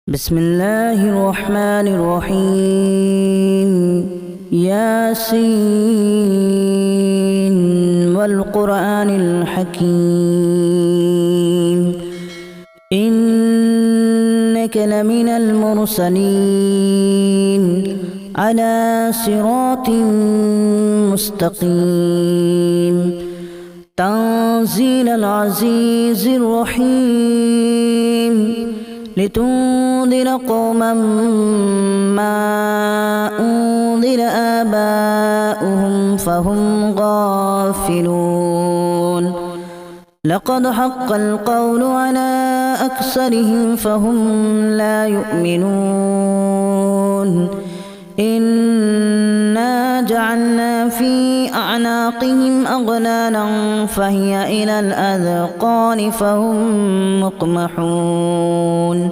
بسم الله الرحمن الرحيم ياسين والقرآن الحكيم إنك لمن المرسلين على صراط مستقيم تنزيل العزيز الرحيم لتنذر قوما ما أنذر آباؤهم فهم غافلون لقد حق القول على أكثرهم فهم لا يؤمنون إنا جعلنا في أعناقهم أغلالا فهي إلى الأذقان فهم مقمحون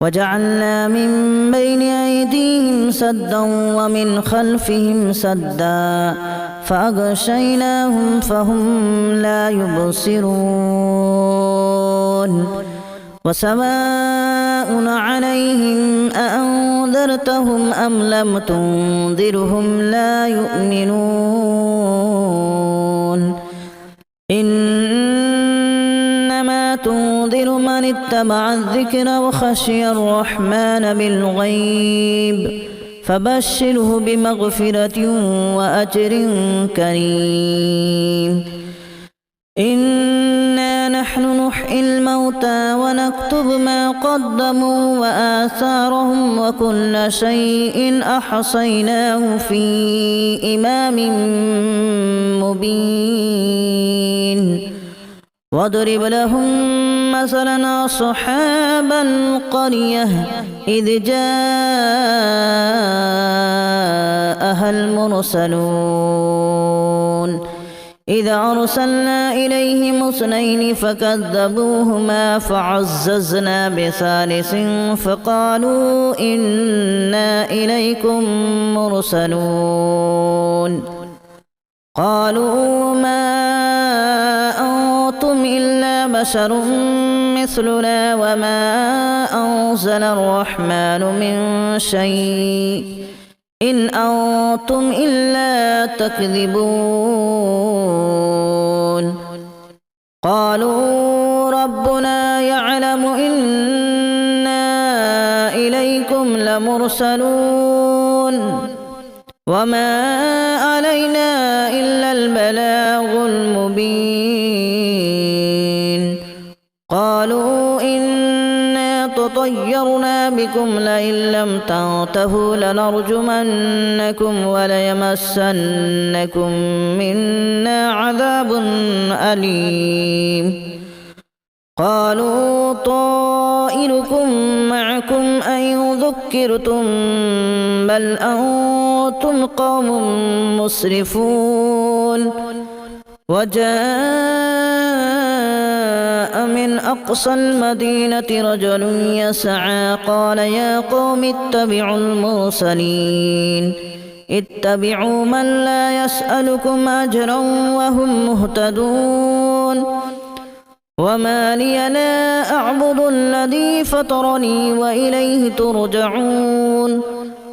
وجعلنا من بين أيديهم سدا ومن خلفهم سدا فأغشيناهم فهم لا يبصرون وسواء عليهم أأنذرتهم أم لم تنذرهم لا يؤمنون إنما تنذر من اتبع الذكر وخشي الرحمن بالغيب فبشره بمغفرة وأجر كريم إنا نحن نحيي الموتى ونكتب ما قدموا وآثارهم وكل شيء أحصيناه في إمام مبين واضرب لهم مثلا أصحاب القرية إذ جاءها المرسلون إذا أرسلنا إليهم اثنين فكذبوهما فعززنا بثالث فقالوا إنا إليكم مرسلون قالوا ما أنتم إلا بشر مثلنا وما أنزل الرحمن من شيء إن أنتم إلا تكذبون قالوا ربنا يعلم إنا إليكم لمرسلون وما علينا إلا البلاغ المبين قالوا إنا تطيرنا بكم لئن لم تنتهوا لنرجمنكم وليمسنكم منا عذاب أليم قالوا طائركم معكم أن ذكرتم بل أنتم قوم مسرفون وجاء من أقصى المدينة رجل يسعى قال يا قوم اتبعوا المرسلين اتبعوا من لا يسألكم أجرا وهم مهتدون وما لي لا أعبد الذي فطرني وإليه ترجعون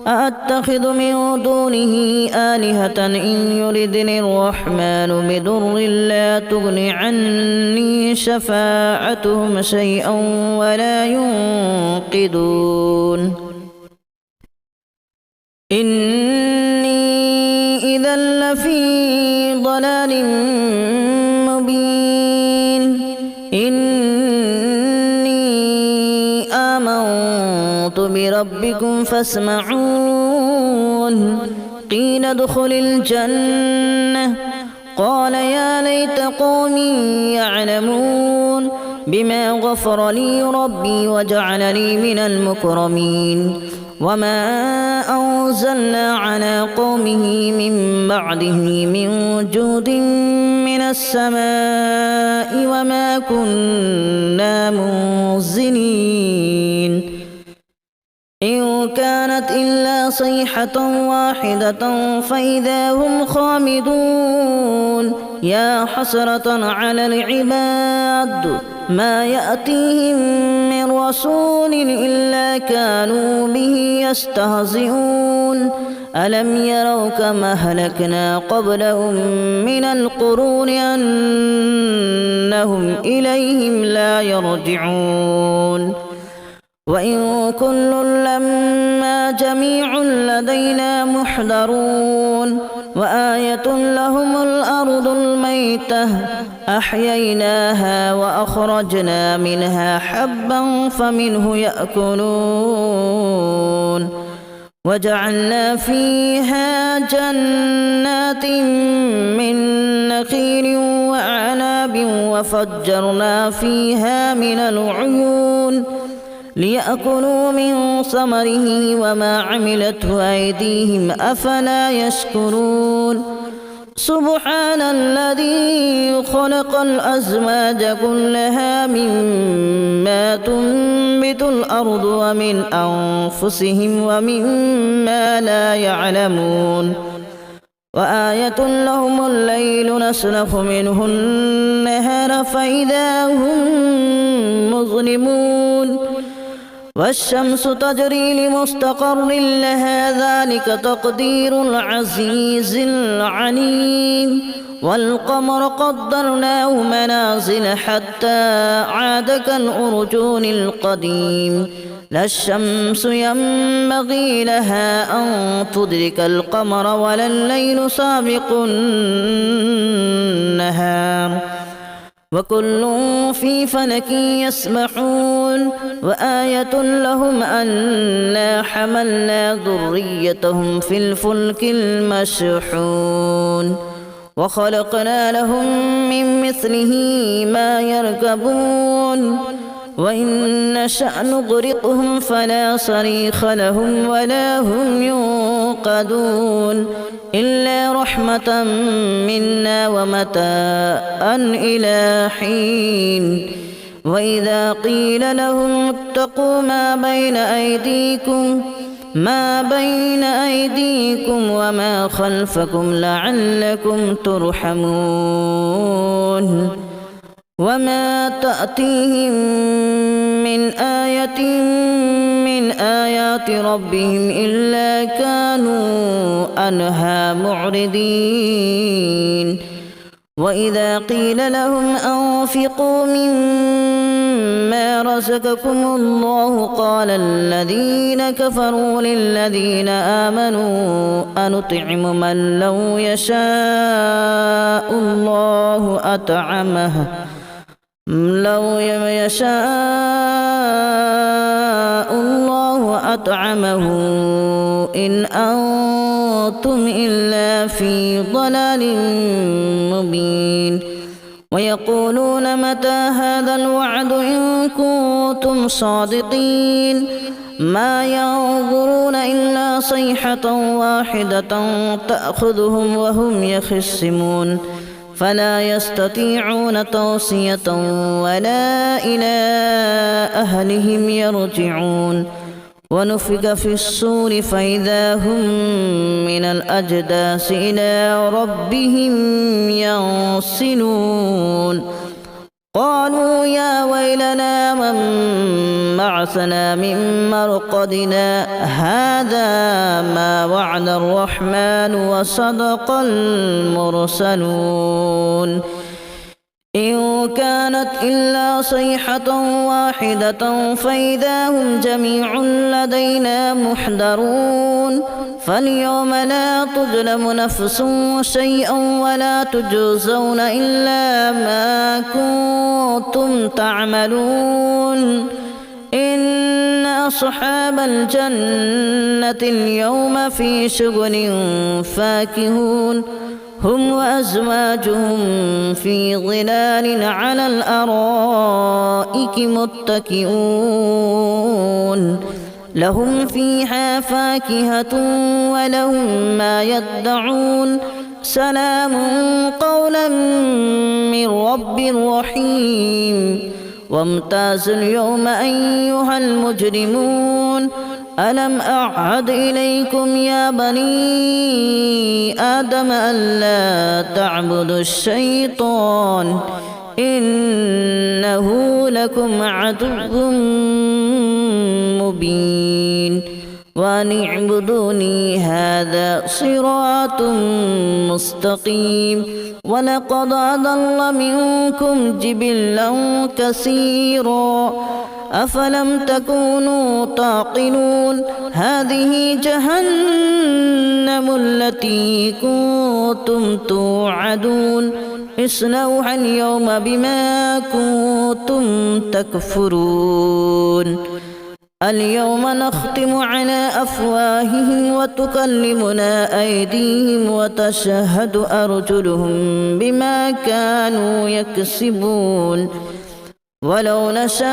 أأتخذ من دونه آلهة إن يردني الرحمن بضر لا تغن عني شفاعتهم شيئا ولا ينقذون إني إذا لفي ضلال مبين إني آمنت بربكم فاسمعون قيل ادخل الجنة قال يا ليت قومي يعلمون بما غفر لي ربي وجعلني من المكرمين وما أنزلنا على قومه من بعده من جود من السماء وما كنا منزلين إن كانت إلا صيحة واحدة فإذا هم خامدون يا حسرة على العباد ما يأتيهم من رسول إلا كانوا به يستهزئون ألم يروا كما أهلكنا قبلهم من القرون أنهم إليهم لا يرجعون وإن كل لما جميع لدينا محضرون وآية لهم الأرض الميتة أحييناها وأخرجنا منها حبا فمنه يأكلون وجعلنا فيها جنات من نخيل وأعناب وفجرنا فيها من العيون ليأكلوا من ثمره وما عملته أيديهم أفلا يشكرون سبحان الذي خلق الأزواج كلها مما تنبت الأرض ومن أنفسهم ومما لا يعلمون وآية لهم الليل نسلخ منه النهار فإذا هم مظلمون والشمس تجري لمستقر لها ذلك تقدير العزيز العليم والقمر قدرناه منازل حتى عاد كالأرجون القديم لا الشمس ينبغي لها أن تدرك القمر ولا الليل سابق النهار وكل في فلك يسبحون وآية لهم أنا حملنا ذريتهم في الفلك المشحون وخلقنا لهم من مثله ما يركبون وإن نشأ نغرقهم فلا صريخ لهم ولا هم ينقذون إلا رحمة منا ومتاعا إلى حين وإذا قيل لهم اتقوا ما بين أيديكم وما خلفكم لعلكم ترحمون وما تأتيهم من آية من آيات ربهم إلا كانوا عنها معرضين وإذا قيل لهم أنفقوا مما رزقكم الله قال الذين كفروا للذين آمنوا أنطعم من لو يشاء الله أطعمه إن أنتم إلا في ضلال مبين ويقولون متى هذا الوعد إن كنتم صادقين ما ينظرون إلا صيحة واحدة تأخذهم وهم يخصمون فلا يستطيعون توصية ولا إلى أهلهم يرجعون ونفخ في الصور فإذا هم من الأجداث إلى ربهم ينسلون قالوا يا ويلنا من بعثنا من مرقدنا هذا ما وعد الرحمن وصدق المرسلون إن كانت إلا صيحة واحدة فإذا هم جميع لدينا محضرون فاليوم لا تظلم نفس شيئا ولا تجزون إلا ما كنتم تعملون إن أصحاب الجنة اليوم في شغل فاكهون هم وأزواجهم في ظلال على الأرائك متكئون لهم فيها فاكهة ولهم ما يدعون سلام قولا من رب رحيم وامتازوا اليوم أيها المجرمون ألم أعهد إليكم يا بني آدم ألا تعبدوا الشيطان إنه لكم عدو مبين وأن اعبدوني هذا صراط مستقيم ولقد أضل منكم جبلا كثيرا أفلم تكونوا تعقلون هذه جهنم التي كنتم توعدون اصلوها اليوم بما كنتم تكفرون اليوم نختم على أفواههم وتكلمنا أيديهم وتشهد أرجلهم بما كانوا يكسبون ولو نشاء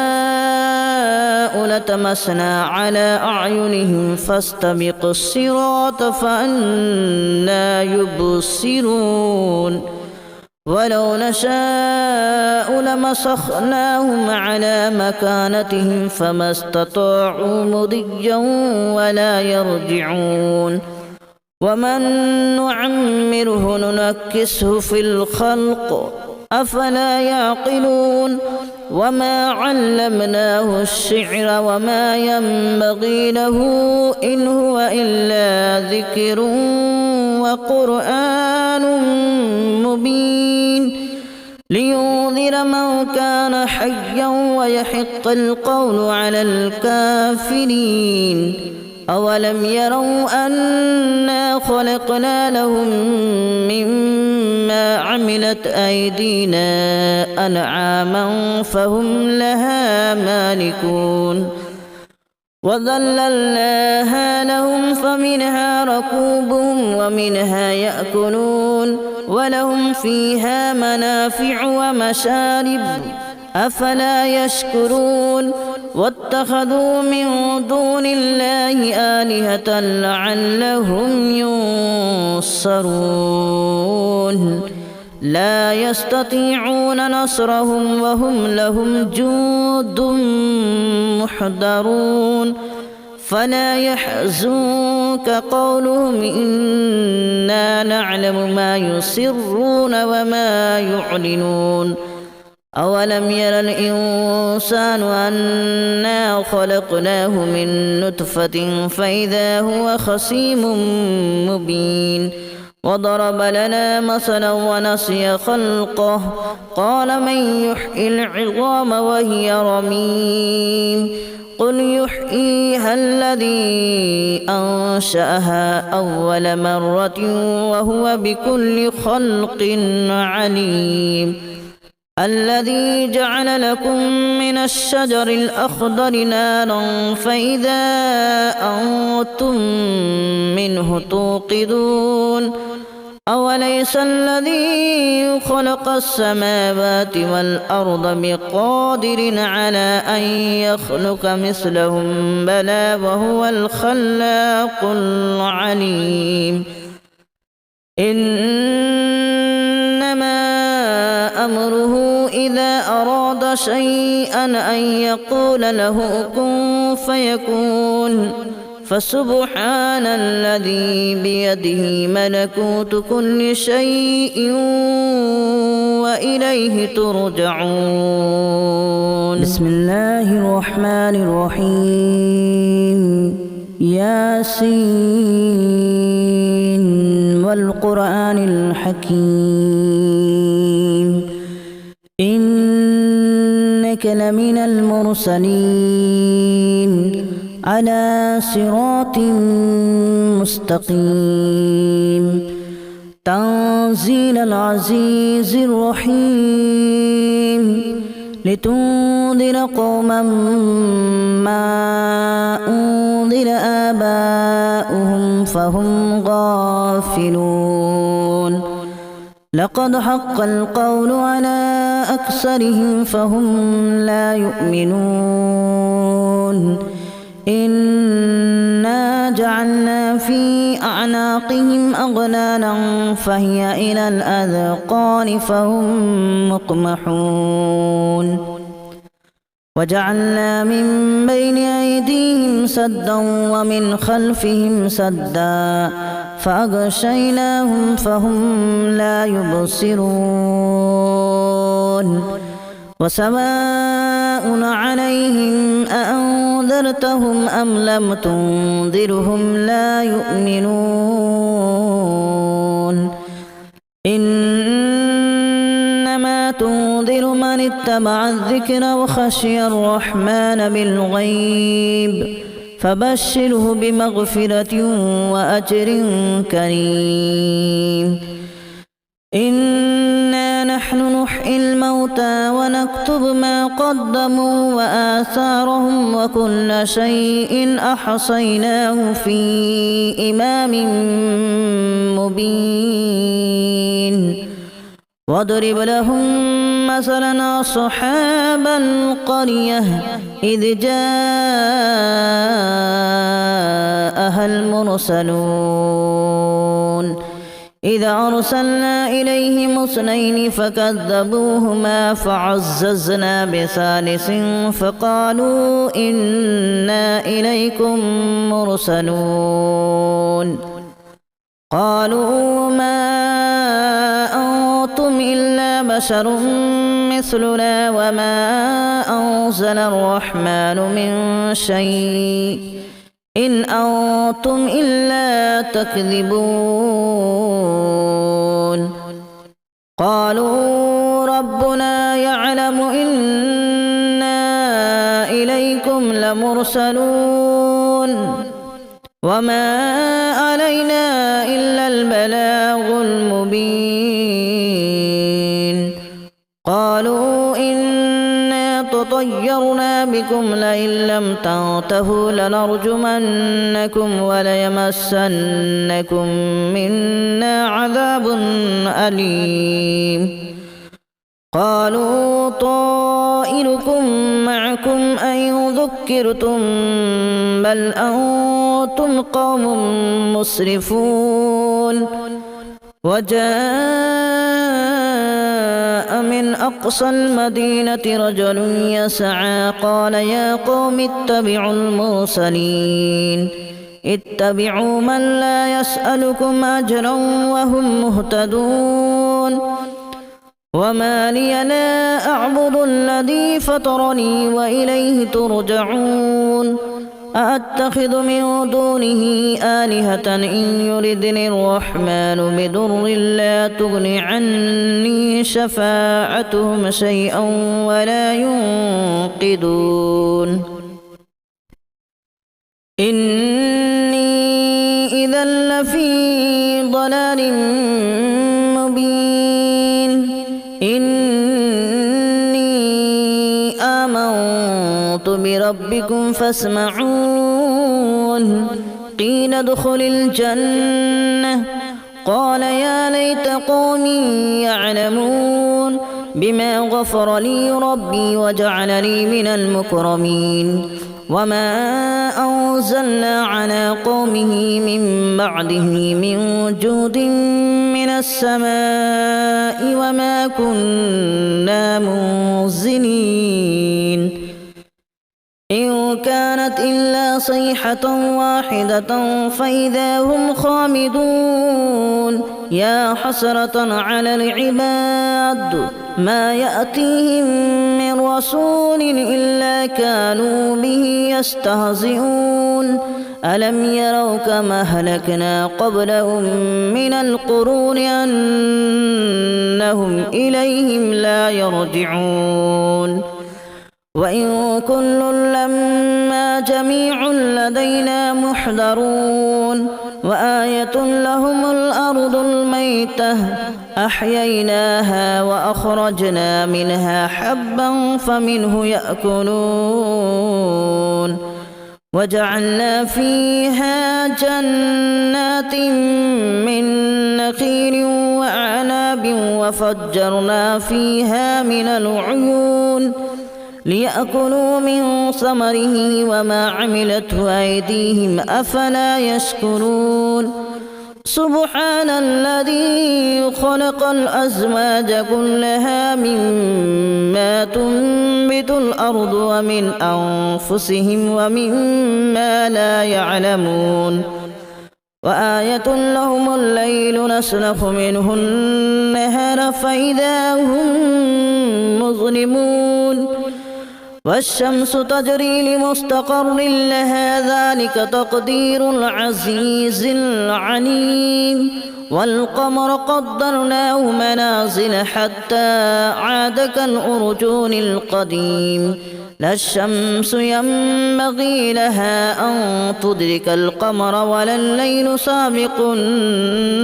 لتمسنا على أعينهم فاستبقوا الصراط فأنى يبصرون ولو نشاء لمسخناهم على مكانتهم فما استطاعوا مضيا ولا يرجعون ومن نعمره ننكسه في الخلق أفلا يعقلون وما علمناه الشعر وما ينبغي له إن هو إلا ذكر وقرآن مبين لينذر من كان حيا ويحق القول على الكافرين أولم يروا أنا خلقنا لهم مما عملت أيدينا أنعاما فهم لها مالكون وذللناها لهم فمنها ركوبهم ومنها يأكلون ولهم فيها منافع ومشارب أفلا يشكرون واتخذوا من دون الله آلهة لعلهم ينصرون لا يستطيعون نصرهم وهم لهم جند محضرون فلا يحزنك قولهم إنا نعلم ما يسرون وما يعلنون أولم ير الإنسان أنا خلقناه من نطفة فإذا هو خصيم مبين وضرب لنا مثلا ونسي خلقه قال من يحيي العظام وهي رميم قل يحييها الذي أنشأها أول مرة وهو بكل خلق عليم الذي جعل لكم من الشجر الأخضر نارا فإذا أنتم منه توقدون أوليس الذي خلق السماوات والأرض بقادر على أن يخلق مثلهم بلى وهو الخلاق العليم إنما أمره إذا أراد شيئا أن يقول له كن فيكون فسبحان الذي بيده ملكوت كل شيء وإليه ترجعون بسم الله الرحمن الرحيم ياسين والقرآن الحكيم إنك لمن المرسلين على صراط مستقيم تنزيل العزيز الرحيم لتنذر قوما ما أنذر آباؤهم فهم غافلون لقد حق القول على أكثرهم فهم لا يؤمنون إنا جعلنا في أعناقهم أغلالا فهي إلى الأذقان فهم مقمحون وجعلنا من بين أيديهم سدا ومن خلفهم سدا فأغشيناهم فهم لا يبصرون وسواء عليهم أأنذرتهم أم لم تنذرهم لا يؤمنون إنما تنذر من اتبع الذكر وخشي الرحمن بالغيب فبشره بمغفرة وأجر كريم إنا نحن نحيي الموتى ونكتب ما قدموا وآثارهم وكل شيء أحصيناه في إمام مبين واضرب لهم مثلا أصحاب القرية إذ جاءها المرسلون إذا أرسلنا إليهم اثنين فكذبوهما فعززنا بثالث فقالوا إنا إليكم مرسلون قالوا ما أنتم إلا بشر مثلنا وما أنزل الرحمن من شيء إن أنتم إلا تكذبون قالوا ربنا يعلم إنا إليكم لمرسلون وما علينا إلا البلاغ المبين قالوا إنا تطيرنا بكم لئن لم تنتهوا لنرجمنكم وليمسنكم منا عذاب أليم قالوا طائركم معكم أن ذكرتم بل أنتم قوم مسرفون وجاء من أقصى المدينة رجل يسعى قال يا قوم اتبعوا المرسلين اتبعوا من لا يسألكم أجرا وهم مهتدون وما لي لا أعبد الذي فطرني وإليه ترجعون أأتخذ من دونه آلهة إن يردني الرحمن بضر لا تغن عني شفاعتهم شيئا ولا ينقذون إني إذا لفي ضلال مبين إني آمنت بربكم فاسمعون قيل ادخل الجنة قال يا ليت قومي يعلمون بما غفر لي ربي وجعلني من المكرمين وما أنزلنا على قومه من بعده من جود من السماء وما كنا منزلين إن كانت إلا صيحة واحدة فإذا هم خامدون يا حسرة على العباد ما يأتيهم من رسول إلا كانوا به يستهزئون ألم يروا كما أهلكنا قبلهم من القرون أنهم إليهم لا يرجعون وإن كل لما جميع لدينا محضرون وآية لهم الأرض الميتة أحييناها وأخرجنا منها حبا فمنه يأكلون وجعلنا فيها جنات من نخيل وأعناب وفجرنا فيها من العيون ليأكلوا من ثمره وما عملته أيديهم أفلا يشكرون سبحان الذي خلق الأزواج كلها مما تنبت الأرض ومن أنفسهم ومما لا يعلمون وآية لهم الليل نسلخ منه النهار فإذا هم مظلمون والشمس تجري لمستقر لها ذلك تقدير العزيز العليم والقمر قدرناه منازل حتى عاد كالأرجون القديم لا الشمس ينبغي لها أن تدرك القمر ولا الليل سابق النهار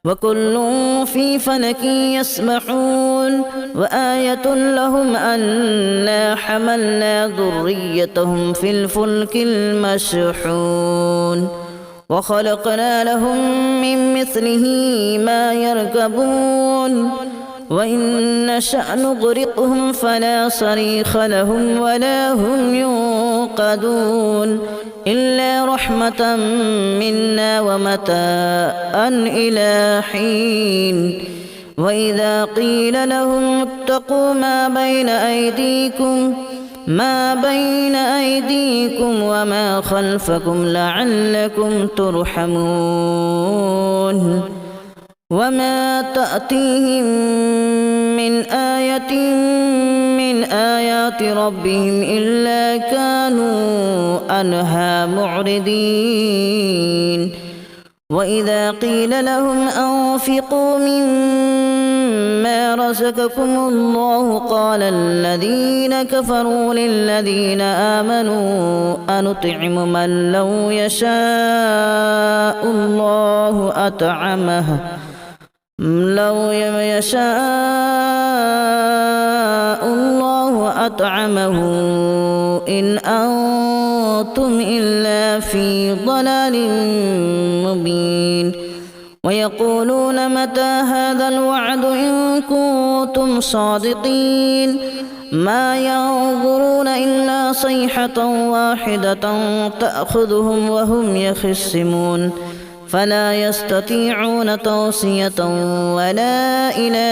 وكل في فلك يسبحون وآية لهم أنا حملنا ذريتهم في الفلك المشحون وخلقنا لهم من مثله ما يركبون وإن نشأ نغرقهم فلا صريخ لهم ولا هم ينقذون إلا رحمة منا ومتاعا إلى حين وإذا قيل لهم اتقوا ما بين أيديكم وما خلفكم لعلكم ترحمون وما تأتيهم من آية من آيات ربهم إلا كانوا عنها معرضين وإذا قيل لهم أنفقوا مما رزقكم الله قال الذين كفروا للذين آمنوا أنطعم من لو يشاء الله أطعمه إن أنتم إلا في ضلال مبين ويقولون متى هذا الوعد إن كنتم صادقين ما ينظرون إلا صيحة واحدة تأخذهم وهم يخصمون فلا يستطيعون توصية ولا إلى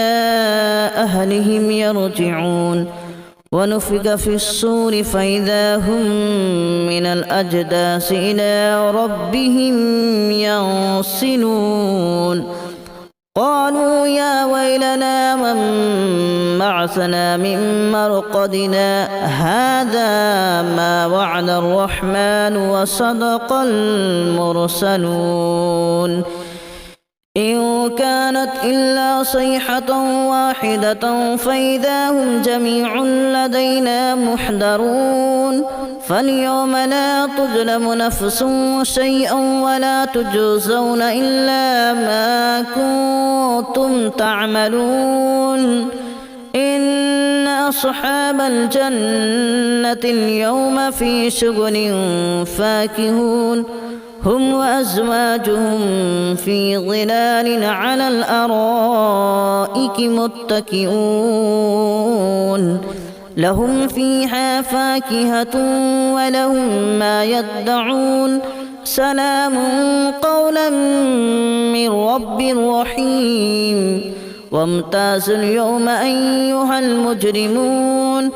أهلهم يرجعون ونفخ في الصور فإذا هم من الأجداث إلى ربهم ينسلون قالوا يا ويلنا من بعثنا من مرقدنا هذا ما وعد الرحمن وصدق المرسلون إن كانت إلا صيحة واحدة فإذا هم جميع لدينا محضرون فاليوم لا تظلم نفس شيئا ولا تجزون إلا ما كنتم تعملون إن أصحاب الجنة اليوم في شغل فاكهون هم وأزواجهم في ظلال على الأرائك متكئون لهم فيها فاكهة ولهم ما يدعون سلام قولا من رب رحيم وامتازوا اليوم أيها المجرمون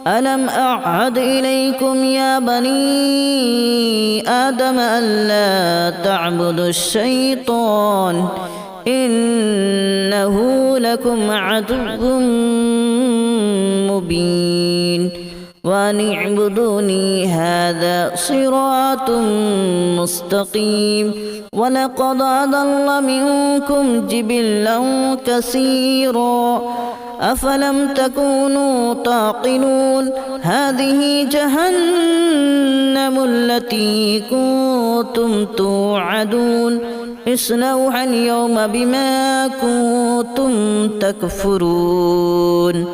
ألم أعهد إليكم يا بني آدم ألا تعبدوا الشيطان إنه لكم عدو مبين وأن اعبدوني هذا صراط مستقيم ولقد أضل منكم جبلا كثيرا أفلم تكونوا تعقلون هذه جهنم التي كنتم توعدون اصلوها اليوم بما كنتم تكفرون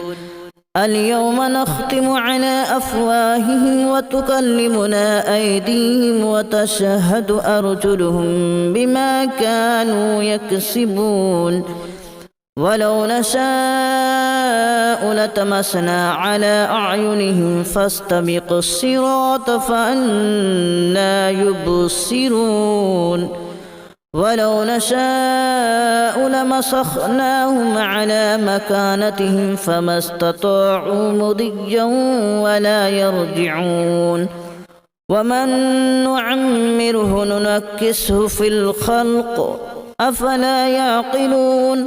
اليوم نختم على أفواههم وتكلمنا أيديهم وتشهد أرجلهم بما كانوا يكسبون ولو نشاء لتمسنا على أعينهم فاستبقوا الصراط فأنى يبصرون ولو نشاء لمسخناهم على مكانتهم فما استطاعوا مضيا ولا يرجعون ومن نعمره ننكسه في الخلق أفلا يعقلون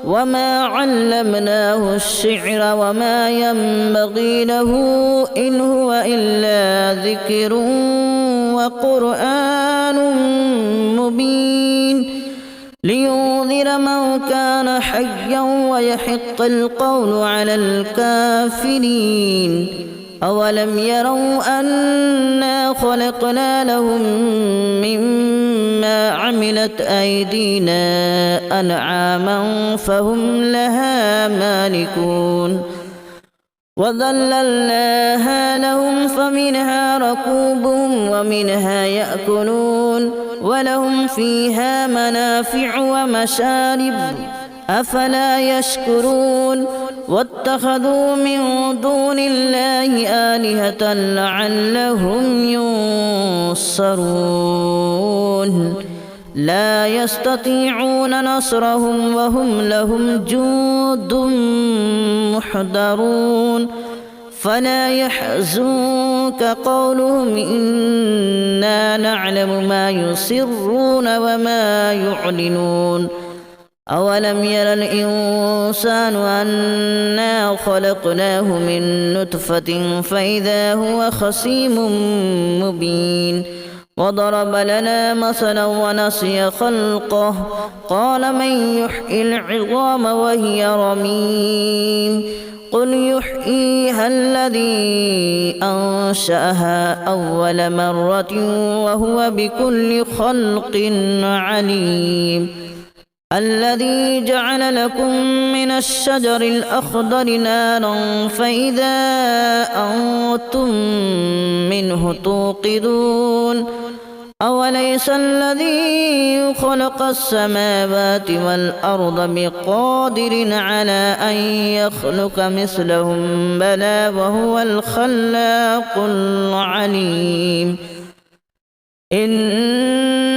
وما علمناه الشعر وما ينبغي له إن هو إلا ذكر وقرآن مبين لينذر من كان حيا ويحق القول على الكافرين أولم يروا أنا خلقنا لهم مما عملت أيدينا أنعاما فهم لها مالكون وذللناها لهم فمنها ركوبهم ومنها يأكلون ولهم فيها منافع ومشارب أفلا يشكرون واتخذوا من دون الله آلهة لعلهم ينصرون لا يستطيعون نصرهم وهم لهم جند محضرون فلا يحزنك قولهم إنا نعلم ما يسرون وما يعلنون أولم ير الإنسان أنا خلقناه من نطفة فإذا هو خصيم مبين وضرب لنا مثلا ونسي خلقه قال من يحيي العظام وهي رميم قل يحييها الذي أنشأها أول مرة وهو بكل خلق عليم الذي جعل لكم من الشجر الأخضر نارا فإذا أنتم منه توقدون أوليس الذي خلق السماوات والأرض بقادر على أن يخلق مثلهم بلى وهو الخلاق العليم إنما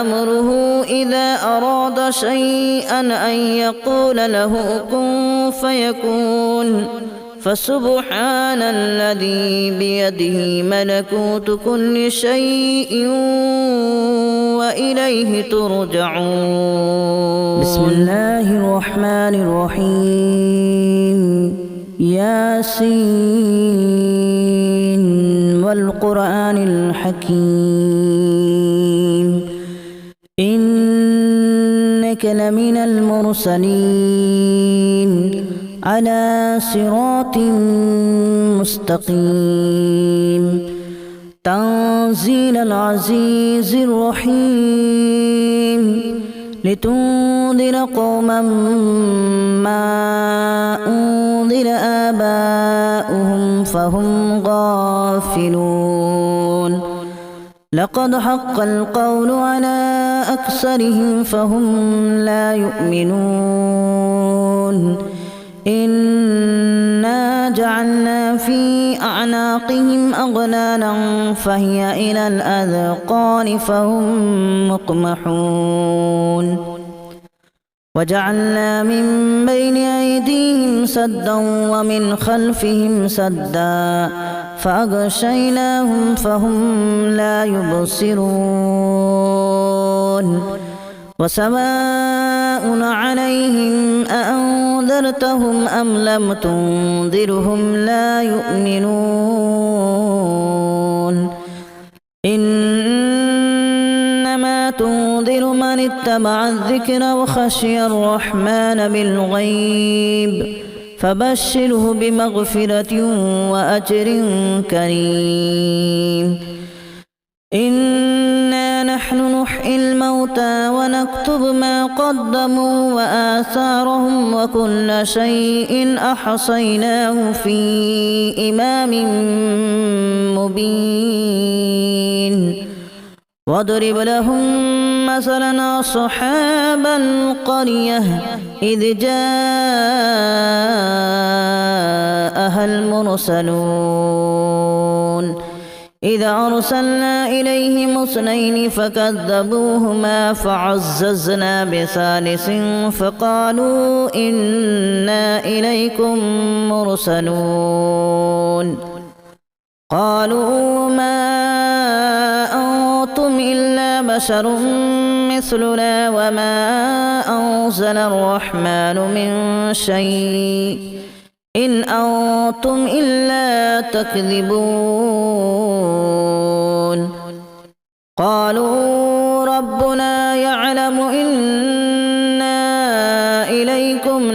أمره إذا أراد شيئا أن يقول له كن فيكون فسبحان الذي بيده ملكوت كل شيء وإليه ترجعون بسم الله الرحمن الرحيم ياسين والقرآن الحكيم إنك لمن المرسلين على صراط مستقيم تنزيل العزيز الرحيم لتنذر قوما ما أنذر آباؤهم فهم غافلون لقد حق القول على أكثرهم فهم لا يؤمنون إنا جعلنا في أعناقهم أغلالا فهي إلى الأذقان فهم مقمحون وجعلنا من بين أيديهم سدا ومن خلفهم سدا فأغشيناهم فهم لا يبصرون وسواء عليهم أأنذرتهم أم لم تنذرهم لا يؤمنون إنما تنذر من اتبع الذكر وخشي الرحمن بالغيب فبشره بمغفرة وأجر كريم إنا نحن نحيي الموتى ونكتب ما قدموا وآثارهم وكل شيء أحصيناه في إمام مبين واضرب لهم مثلا أصحاب القرية إذ جاءها المرسلون إذا أرسلنا إليهم اثنين فكذبوهما فعززنا بثالث فقالوا إنا إليكم مرسلون قالوا ما أنتم إلا بشر مثلنا وما أنزل الرحمن من شيء إن أنتم إلا تكذبون قالوا ربنا يعلم إنا إليكم